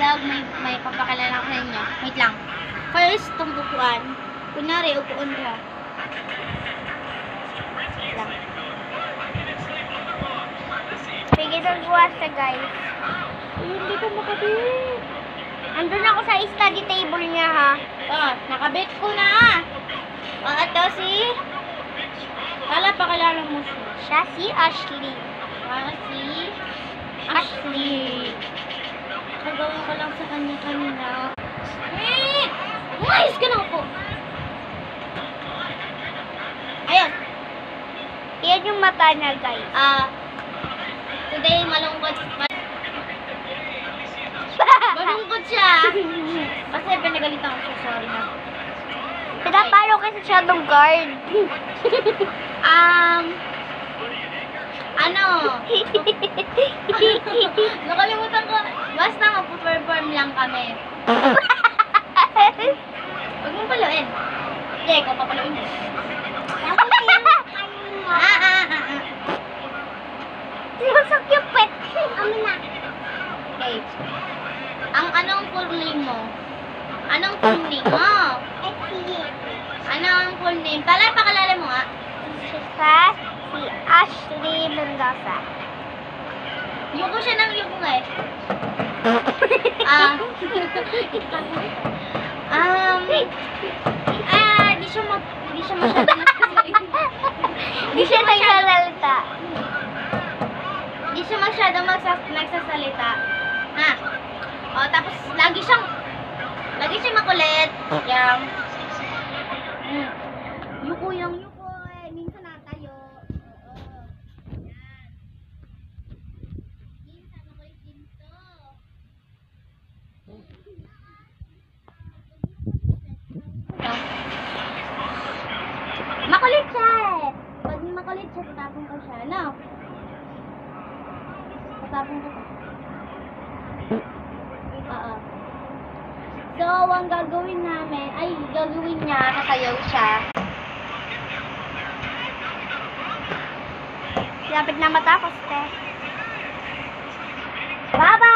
vlog, may papakilala ko sa inyo. Wait lang. First, itong upuan. Kunwari, upuan ka. Wait lang. Sige, nagbuwas na guys. Hindi ko makabit. Andun ako sa study table niya ha. Nakabit ko na. Ito si... Kala, pakilala mo siya. Siya si Ashley. Ashley. Nagawa ko lang sa kanya kanina. Umayos ka na po. Ayun. Yan yung mata niya, guys. Today, malungkot. Malungkot siya. Kasi pinagalitan ko siya. Sorry na. Pinapalo kasi siya ng guard. Nakalimutan ko. Basta magpo-perform lang kami. Huwag mong paluin. Hindi, ikaw papaluin mo. So cute. Amin na. Okay. Ang anong full name mo? Anong full name mo? Anong full name? Pakilala mo nga. Siya si Ashley Mendoza. Yuko siya ng yuko nga eh. Di siya masyadong Di siya nagsasalita. Di siya masyadong nagsasalita. Tapos lagi siyang makulit. Yang yuko eh. Minsan natayo. Minsan makulit din to. Makulit siya eh. Pag makulit siya, tatapon ko siya. No? Tatapon ko siya. So, ang gagawin niya, kasayaw siya. Lapit na matapos, te. Bye-bye!